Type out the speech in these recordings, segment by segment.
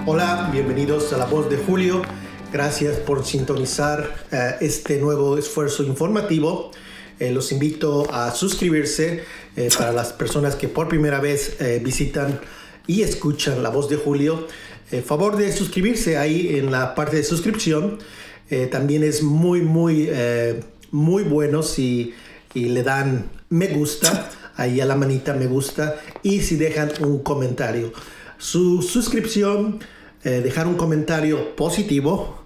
Hola, bienvenidos a La Voz de Julio. Gracias por sintonizar este nuevo esfuerzo informativo. Los invito a suscribirse para las personas que por primera vez visitan y escuchan La Voz de Julio. Favor de suscribirse ahí en la parte de suscripción. También es muy bueno si le dan me gusta, ahí a la manita me gusta, y si dejan un comentario. Su suscripción, dejar un comentario positivo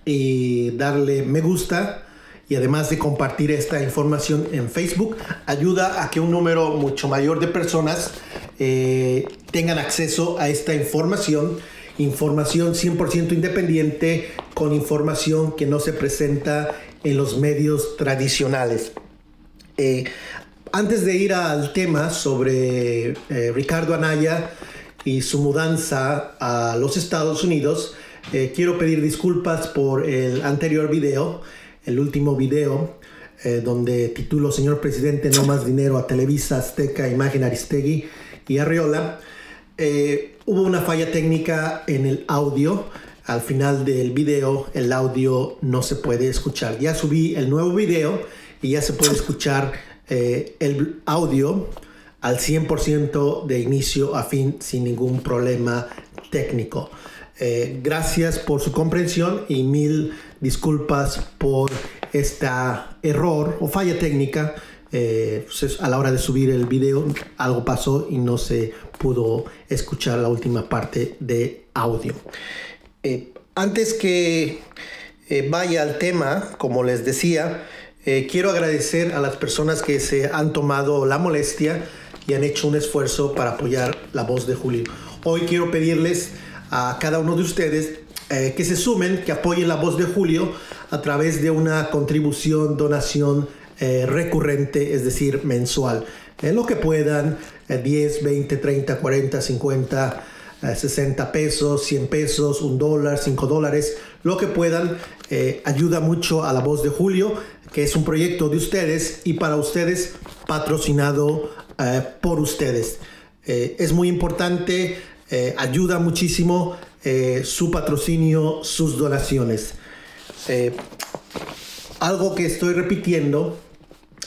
y darle me gusta, y además de compartir esta información en Facebook, ayuda a que un número mucho mayor de personas tengan acceso a esta información 100% independiente, con información que no se presenta en los medios tradicionales. Antes de ir al tema sobre Ricardo Anaya y su mudanza a los Estados Unidos, quiero pedir disculpas por el anterior video, el último video, donde titulo "Señor Presidente, no más dinero a Televisa, Azteca, Imagen Aristegui y Arreola". Hubo una falla técnica en el audio. Al final del video el audio no se puede escuchar. Ya subí el nuevo video y ya se puede escuchar el audio al 100% de inicio a fin sin ningún problema técnico. Gracias por su comprensión y mil disculpas por este error o falla técnica. A la hora de subir el video algo pasó y no se pudo escuchar la última parte de audio. Antes que vaya al tema, como les decía, quiero agradecer a las personas que se han tomado la molestia y han hecho un esfuerzo para apoyar La Voz de Julio. Hoy quiero pedirles a cada uno de ustedes que se sumen, que apoyen La Voz de Julio a través de una contribución, donación recurrente, es decir, mensual. Lo que puedan, 10, 20, 30, 40, 50, 60 pesos, 100 pesos, $1, $5, lo que puedan, ayuda mucho a La Voz de Julio, que es un proyecto de ustedes y para ustedes, patrocinado por ustedes. Es muy importante, ayuda muchísimo su patrocinio, sus donaciones. Algo que estoy repitiendo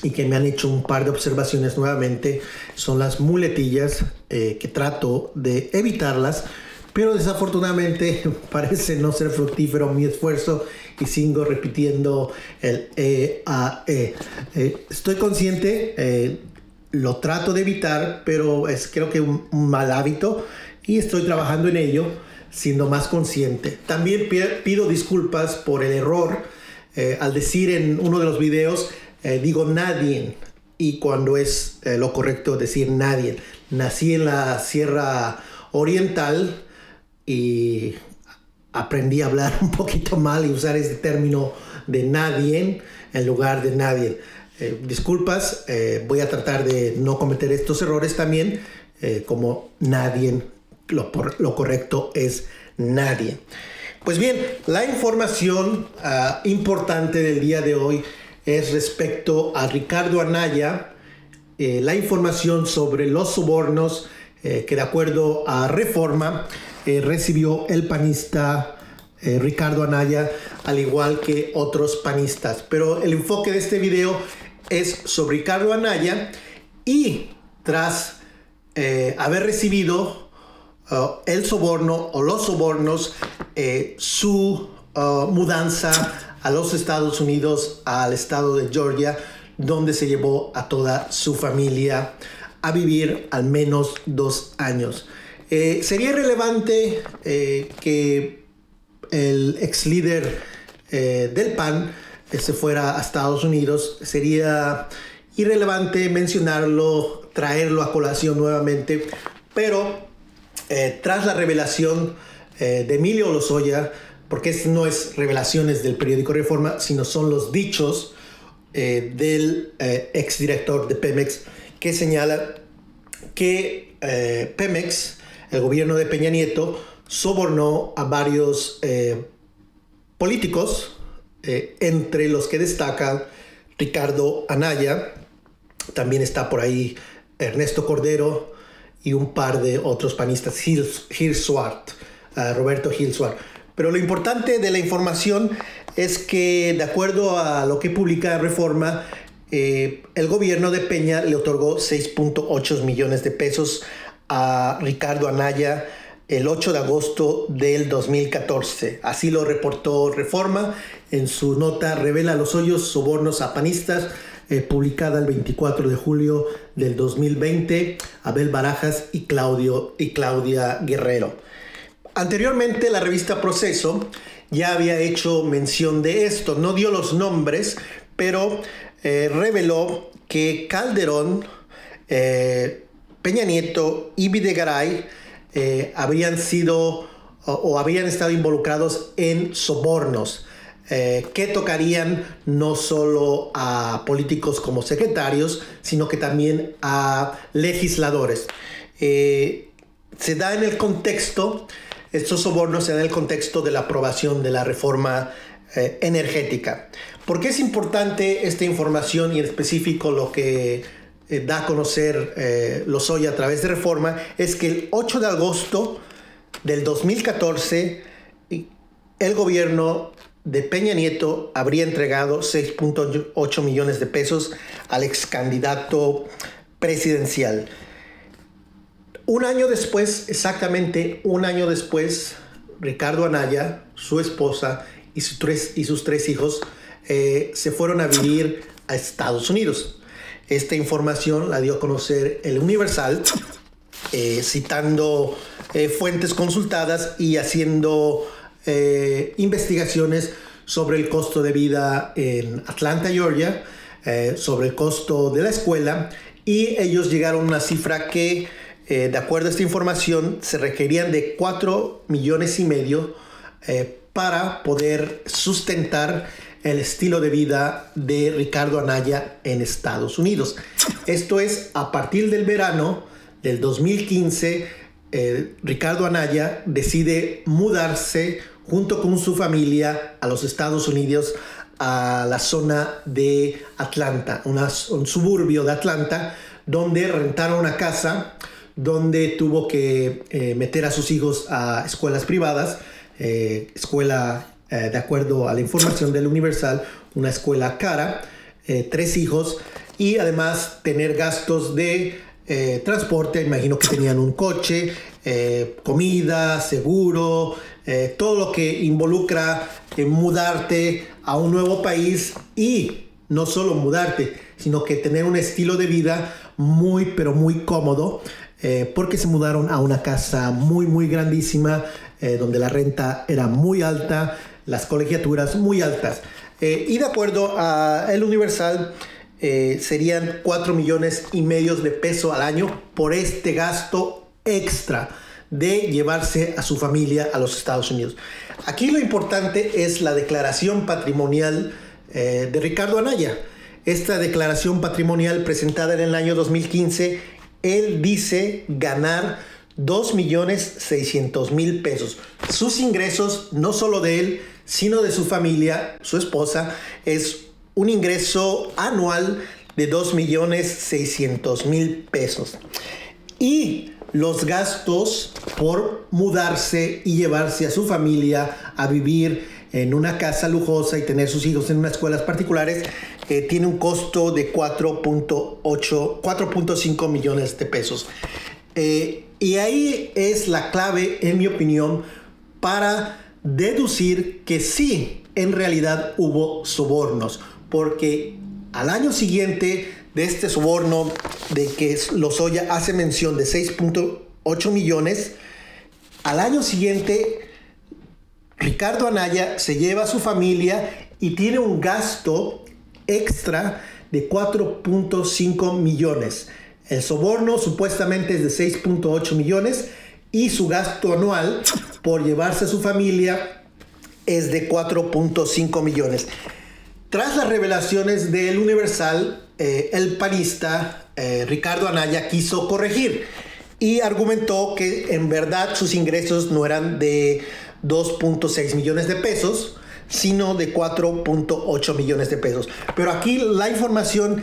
y que me han hecho un par de observaciones nuevamente son las muletillas, que trato de evitarlas, pero desafortunadamente parece no ser fructífero mi esfuerzo y sigo repitiendo el estoy consciente, lo trato de evitar, pero es creo que un mal hábito y estoy trabajando en ello, siendo más consciente. También pido disculpas por el error al decir en uno de los videos, digo nadie, y cuando es lo correcto decir nadie. Nací en la Sierra Oriental y aprendí a hablar un poquito mal y usar este término de nadie en lugar de nadie. Disculpas, voy a tratar de no cometer estos errores también, como nadie, lo correcto es nadie. Pues bien, la información importante del día de hoy es respecto a Ricardo Anaya, la información sobre los sobornos que de acuerdo a Reforma recibió el panista Ricardo Anaya, al igual que otros panistas. Pero el enfoque de este video es sobre Ricardo Anaya y tras haber recibido el soborno o los sobornos, su mudanza a los Estados Unidos, al estado de Georgia, donde se llevó a toda su familia a vivir al menos 2 años. Sería irrelevante que el ex líder del PAN se fuera a Estados Unidos. Sería irrelevante mencionarlo, traerlo a colación nuevamente, pero tras la revelación de Emilio Lozoya, porque no es revelaciones del periódico Reforma, sino son los dichos del exdirector de Pemex, que señala que Pemex, el gobierno de Peña Nieto, sobornó a varios políticos, entre los que destaca Ricardo Anaya. También está por ahí Ernesto Cordero y un par de otros panistas, Gil Swart. Roberto Gil Suar. Pero lo importante de la información es que, de acuerdo a lo que publica Reforma, el gobierno de Peña le otorgó 6.8 millones de pesos a Ricardo Anaya el 8 de agosto del 2014. Así lo reportó Reforma en su nota Revela los hoyos sobornos a panistas, publicada el 24 de julio del 2020, Abel Barajas y Claudia Guerrero. Anteriormente, la revista Proceso ya había hecho mención de esto. No dio los nombres, pero reveló que Calderón, Peña Nieto y Videgaray habrían sido o habían estado involucrados en sobornos que tocarían no solo a políticos como secretarios, sino que también a legisladores. Se da en el contexto, estos sobornos se dan en el contexto de la aprobación de la reforma energética. ¿Por qué es importante esta información y en específico lo que da a conocer Lozoya a través de Reforma? Es que el 8 de agosto del 2014 el gobierno de Peña Nieto habría entregado 6.8 millones de pesos al ex candidato presidencial. Un año después, exactamente un año después, Ricardo Anaya, su esposa y sus tres hijos se fueron a vivir a Estados Unidos. Esta información la dio a conocer el Universal, citando fuentes consultadas y haciendo investigaciones sobre el costo de vida en Atlanta, Georgia, sobre el costo de la escuela, y ellos llegaron a una cifra que, de acuerdo a esta información, se requerían de 4 millones y medio para poder sustentar el estilo de vida de Ricardo Anaya en Estados Unidos. Esto es, a partir del verano del 2015, Ricardo Anaya decide mudarse junto con su familia a los Estados Unidos, a la zona de Atlanta, un suburbio de Atlanta, donde rentaron una casa, donde tuvo que meter a sus hijos a escuelas privadas, de acuerdo a la información del Universal, una escuela cara, 3 hijos, y además tener gastos de transporte. Imagino que tenían un coche, comida, seguro, todo lo que involucra mudarte a un nuevo país, y no solo mudarte, sino que tener un estilo de vida muy, pero muy cómodo, porque se mudaron a una casa muy grandísima, donde la renta era muy alta, las colegiaturas muy altas. Y de acuerdo a el Universal, serían 4 millones y medio de pesos al año por este gasto extra de llevarse a su familia a los Estados Unidos. Aquí lo importante es la declaración patrimonial de Ricardo Anaya. Esta declaración patrimonial presentada en el año 2015, él dice ganar 2.600.000 pesos. Sus ingresos, no solo de él, sino de su familia, su esposa, es un ingreso anual de 2.600.000 pesos. Y los gastos por mudarse y llevarse a su familia a vivir en una casa lujosa y tener sus hijos en unas escuelas particulares, tiene un costo de 4.5 millones de pesos. Y ahí es la clave, en mi opinión, para deducir que sí, en realidad hubo sobornos, porque al año siguiente de este soborno de que Lozoya hace mención de 6.8 millones, al año siguiente Ricardo Anaya se lleva a su familia y tiene un gasto extra de 4.5 millones. El soborno supuestamente es de 6.8 millones y su gasto anual por llevarse a su familia es de 4.5 millones. Tras las revelaciones del Universal, el panista Ricardo Anaya quiso corregir y argumentó que en verdad sus ingresos no eran de 2.6 millones de pesos, sino de 4.8 millones de pesos. Pero aquí la información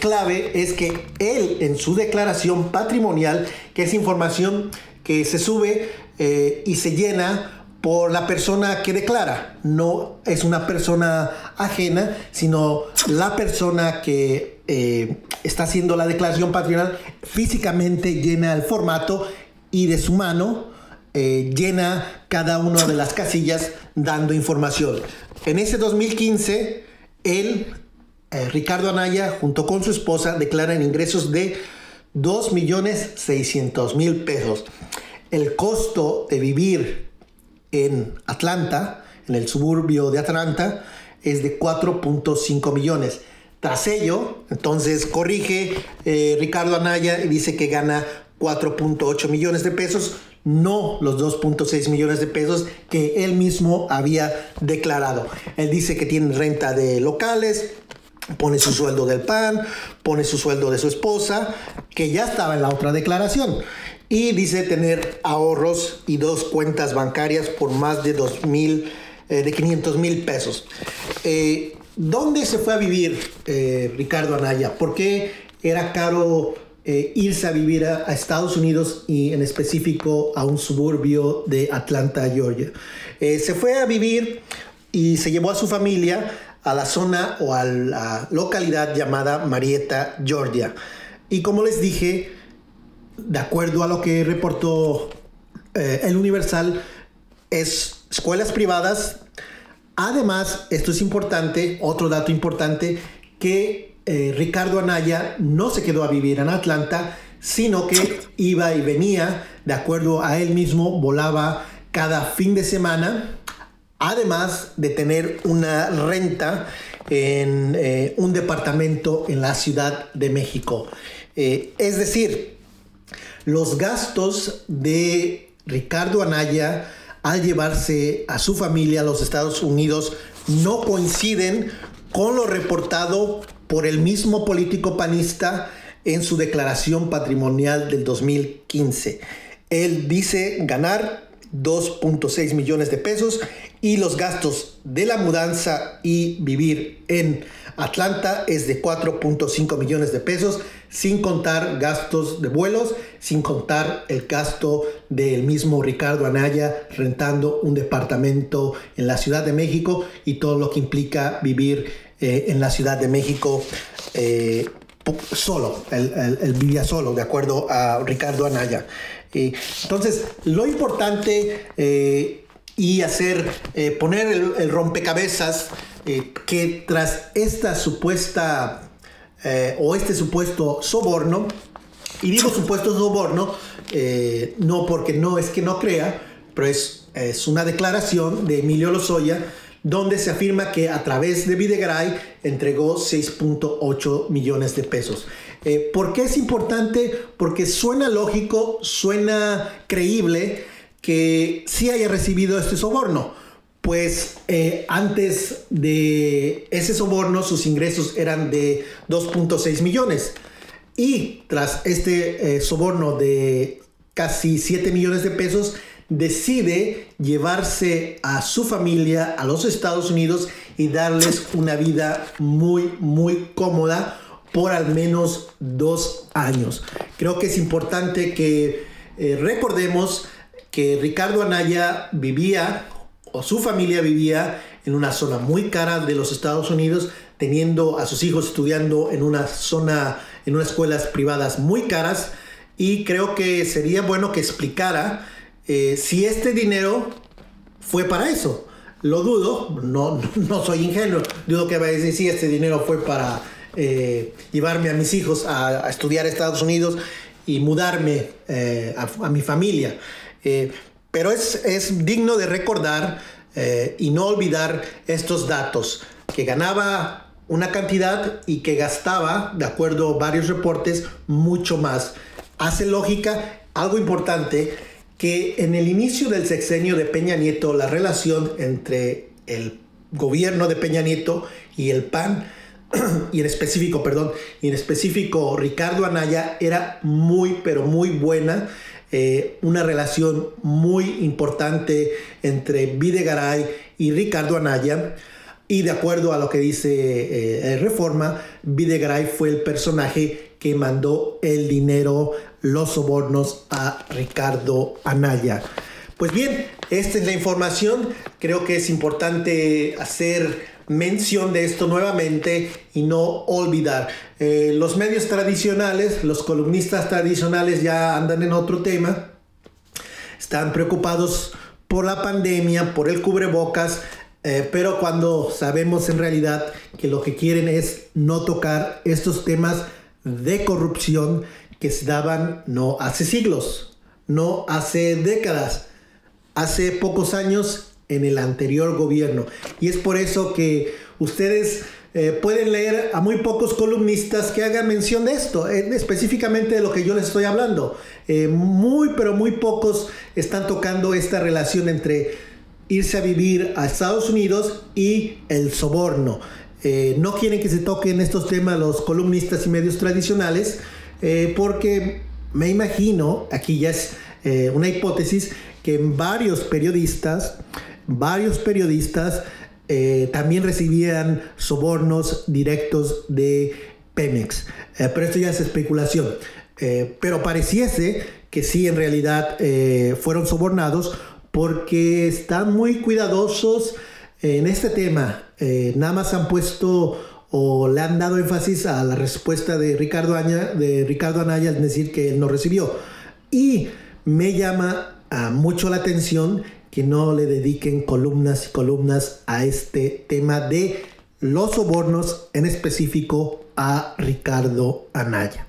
clave es que él, en su declaración patrimonial, que es información que se sube y se llena por la persona que declara. No es una persona ajena, sino la persona que está haciendo la declaración patrimonial físicamente llena el formato y de su mano llena cada una de las casillas dando información. En ese 2015, Ricardo Anaya, junto con su esposa, declaran ingresos de 2.600.000 pesos. El costo de vivir en Atlanta, en el suburbio de Atlanta, es de 4.5 millones. Tras ello, entonces corrige Ricardo Anaya y dice que gana 4.8 millones de pesos, no los 2.6 millones de pesos que él mismo había declarado. Él dice que tiene renta de locales, pone su sueldo del PAN, pone su sueldo de su esposa, que ya estaba en la otra declaración, y dice tener ahorros y 2 cuentas bancarias por más de 500,000 pesos. ¿Dónde se fue a vivir Ricardo Anaya? ¿Por qué era caro irse a vivir a Estados Unidos y en específico a un suburbio de Atlanta, Georgia? Se fue a vivir y se llevó a su familia a la zona o a la localidad llamada Marietta, Georgia. Y como les dije, de acuerdo a lo que reportó el Universal, es escuelas privadas. Además, esto es importante, otro dato importante, que Ricardo Anaya no se quedó a vivir en Atlanta, sino que iba y venía, de acuerdo a él mismo, volaba cada fin de semana, además de tener una renta en un departamento en la Ciudad de México. Es decir, los gastos de Ricardo Anaya al llevarse a su familia a los Estados Unidos no coinciden con lo reportado por el mismo político panista en su declaración patrimonial del 2015. Él dice ganar 2.6 millones de pesos y los gastos de la mudanza y vivir en Atlanta es de 4.5 millones de pesos, sin contar gastos de vuelos, sin contar el gasto del mismo Ricardo Anaya rentando un departamento en la Ciudad de México y todo lo que implica vivir en la Ciudad de México solo. Él vivía solo, de acuerdo a Ricardo Anaya. Entonces, lo importante y poner el rompecabezas que tras esta supuesta este supuesto soborno, y digo supuesto soborno no porque no es que no crea, pero es una declaración de Emilio Lozoya donde se afirma que a través de Videgaray entregó 6.8 millones de pesos. ¿Por qué es importante? Porque suena lógico, suena creíble que sí haya recibido este soborno. Pues antes de ese soborno sus ingresos eran de 2.6 millones. Y tras este soborno de casi 7 millones de pesos, decide llevarse a su familia a los Estados Unidos y darles una vida muy, muy cómoda por al menos 2 años. Creo que es importante que recordemos que Ricardo Anaya vivía, o su familia vivía, en una zona muy cara de los Estados Unidos, teniendo a sus hijos estudiando en una zona, en unas escuelas privadas muy caras, y creo que sería bueno que explicara si este dinero fue para eso. Lo dudo, no soy ingenuo, dudo que vaya a decir si este dinero fue para llevarme a mis hijos a estudiar a Estados Unidos y mudarme a mi familia. Pero es digno de recordar y no olvidar estos datos, que ganaba una cantidad y que gastaba, de acuerdo a varios reportes, mucho más. Hace lógica, algo importante, que en el inicio del sexenio de Peña Nieto, la relación entre el gobierno de Peña Nieto y el PAN, y en específico Ricardo Anaya, era muy, pero muy buena. Una relación muy importante entre Videgaray y Ricardo Anaya, y de acuerdo a lo que dice Reforma, Videgaray fue el personaje que mandó el dinero, los sobornos a Ricardo Anaya. Pues bien, esta es la información. Creo que es importante hacer mención de esto nuevamente y no olvidar. Los medios tradicionales, los columnistas tradicionales ya andan en otro tema. Están preocupados por la pandemia, por el cubrebocas, pero cuando sabemos en realidad que lo que quieren es no tocar estos temas de corrupción que se daban no hace siglos, no hace décadas, hace pocos años en el anterior gobierno. Y es por eso que ustedes pueden leer a muy pocos columnistas que hagan mención de esto, específicamente de lo que yo les estoy hablando. Pero muy pocos están tocando esta relación entre irse a vivir a Estados Unidos y el soborno. No quieren que se toquen estos temas los columnistas y medios tradicionales, porque me imagino, aquí ya es una hipótesis, que varios periodistas también recibían sobornos directos de Pemex. Pero esto ya es especulación. Pero pareciese que sí, en realidad fueron sobornados, porque están muy cuidadosos en este tema. Nada más han puesto o le han dado énfasis a la respuesta de Ricardo Anaya, es decir, que él no recibió. Y me llama mucho la atención que no le dediquen columnas y columnas a este tema de los sobornos, en específico a Ricardo Anaya.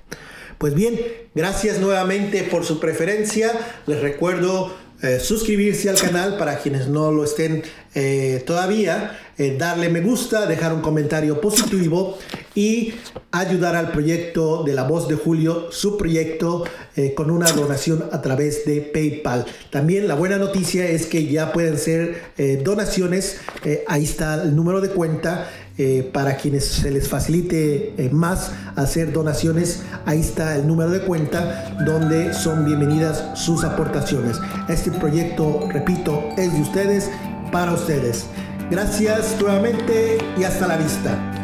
Pues bien, gracias nuevamente por su preferencia. Les recuerdo suscribirse al canal para quienes no lo estén todavía, darle me gusta, dejar un comentario positivo y ayudar al proyecto de La Voz de Julio, su proyecto, con una donación a través de PayPal. También la buena noticia es que ya pueden ser donaciones, ahí está el número de cuenta. Para quienes se les facilite más hacer donaciones, ahí está el número de cuenta donde son bienvenidas sus aportaciones. Este proyecto, repito, es de ustedes, para ustedes. Gracias nuevamente y hasta la vista.